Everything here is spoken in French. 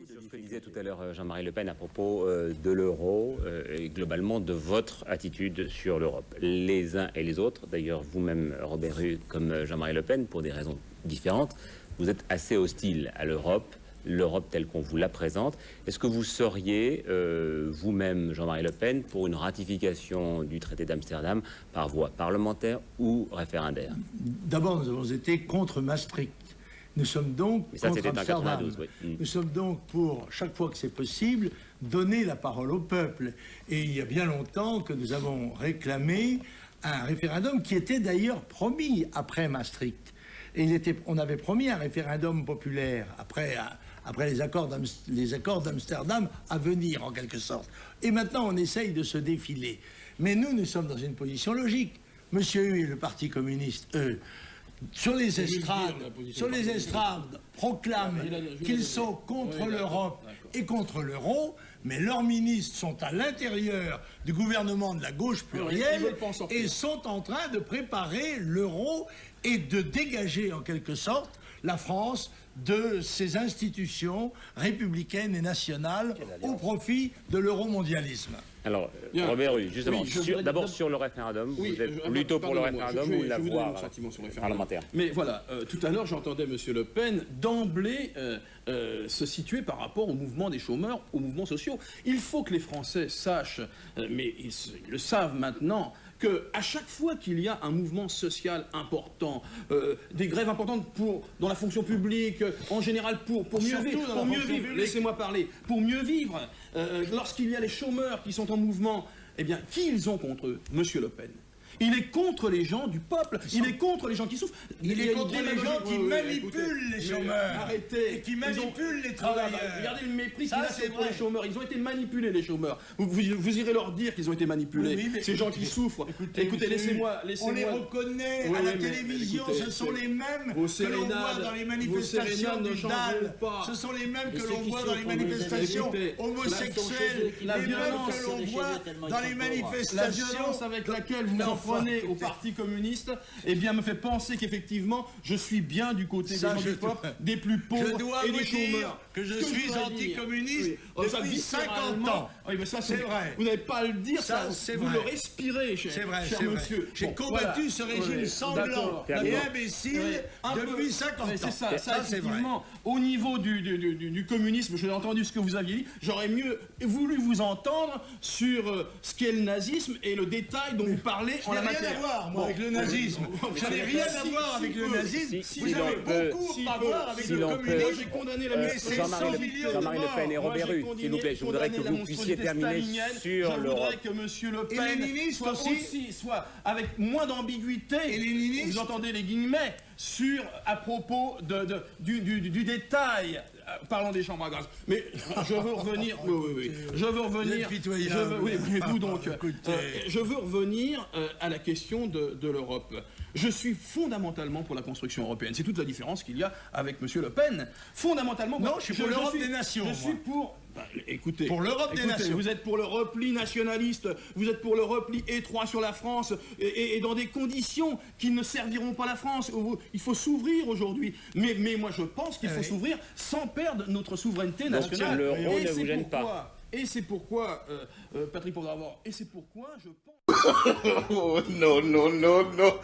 Sur ce que disait tout à l'heure Jean-Marie Le Pen à propos de l'euro et globalement de votre attitude sur l'Europe. Les uns et les autres, d'ailleurs vous-même Robert Rue comme Jean-Marie Le Pen, pour des raisons différentes, vous êtes assez hostile à l'Europe, l'Europe telle qu'on vous la présente. Est-ce que vous seriez vous-même Jean-Marie Le Pen pour une ratification du traité d'Amsterdam par voie parlementaire ou référendaire? D'abord, nous avons été contre Maastricht. Nous sommes donc contre Amsterdam. 92, oui. Nous sommes donc pour, chaque fois que c'est possible, donner la parole au peuple. Et il y a bien longtemps que nous avons réclamé un référendum qui était d'ailleurs promis après Maastricht. Et on avait promis un référendum populaire après les accords d'Amsterdam à venir, en quelque sorte. Et maintenant, on essaye de se défiler. Mais nous sommes dans une position logique. Monsieur Hu et le Parti communiste, eux, sur les estrades, proclament qu'ils sont contre l'Europe et contre l'euro, mais leurs ministres sont à l'intérieur du gouvernement de la gauche plurielle et sont en train de préparer l'euro et de dégager en quelque sorte la France de ses institutions républicaines et nationales au profit de l'euromondialisme. Alors, Robert Rue, justement, d'abord sur le référendum, vous êtes plutôt pour le référendum ou la voie parlementaire? Mais voilà, tout à l'heure j'entendais M. Le Pen d'emblée se situer par rapport au mouvement des chômeurs, aux mouvements sociaux. Il faut que les Français sachent, mais ils le savent maintenant, qu'à chaque fois qu'il y a un mouvement social important, des grèves importantes dans la fonction publique, en général pour mieux vivre, laissez-moi parler, pour mieux vivre, lorsqu'il y a les chômeurs qui sont en mouvement, eh bien, qui ils ont contre eux? Monsieur Le Pen. Il est contre les gens du peuple, il est contre les gens qui souffrent. Il est contre les gens qui manipulent les chômeurs. Arrêtez. Et qui manipulent les travailleurs. Regardez le mépris qu'il a fait pour les chômeurs. Ils ont été manipulés, les chômeurs. Vous irez leur dire qu'ils ont été manipulés. Oui, ces gens qui souffrent. Écoutez, laissez-moi. On les reconnaît à la télévision. Ce sont les mêmes que l'on voit dans les manifestations du DAL. Ce sont les mêmes que l'on voit dans les manifestations homosexuelles. Les mêmes que l'on voit dans les manifestations. La violence avec laquelle vous prenez au Parti communiste, eh bien, me fait penser qu'effectivement, je suis bien du côté des gens du peuple, des plus pauvres et des chômeurs. Que je suis anticommuniste depuis 50 ans. Oui, mais ça, c'est vrai. Vous n'avez pas à le dire, ça, vous le respirez, cher monsieur. J'ai combattu ce régime sanglant et imbécile depuis 50 ans. C'est ça, effectivement. Au niveau du communisme, j'ai entendu ce que vous aviez dit, j'aurais mieux voulu vous entendre sur ce qu'est le nazisme et le détail dont vous parlez en la matière. Je n'ai rien à voir, moi, avec le nazisme. Je n'ai rien à voir avec le nazisme. Vous avez beaucoup à voir avec le communisme. J'ai condamné la Jean-Marie Le Pen et Robert Rue, s'il vous plaît, je voudrais que vous puissiez terminer sur l'Europe. Je voudrais que M. Le Pen soit avec moins d'ambiguïté, vous entendez les guillemets, à propos du détail. Parlons des chambres à gaz. Mais je veux revenir. Je veux revenir. Je veux revenir à la question de l'Europe. Je suis fondamentalement pour la construction européenne. C'est toute la différence qu'il y a avec M. Le Pen. Fondamentalement. Non, je suis pour l'Europe des nations. Je suis pour. Écoutez, pour l'Europe des nations. Vous êtes pour le repli nationaliste, vous êtes pour le repli étroit sur la France, et dans des conditions qui ne serviront pas la France. Il faut s'ouvrir aujourd'hui. Mais moi, je pense qu'il faut s'ouvrir sans perdre notre souveraineté nationale. Donc l'euro ne vous gêne pas. Et c'est pourquoi, Patrick Poivre, et c'est pourquoi je pense... Oh, non, non, non, non.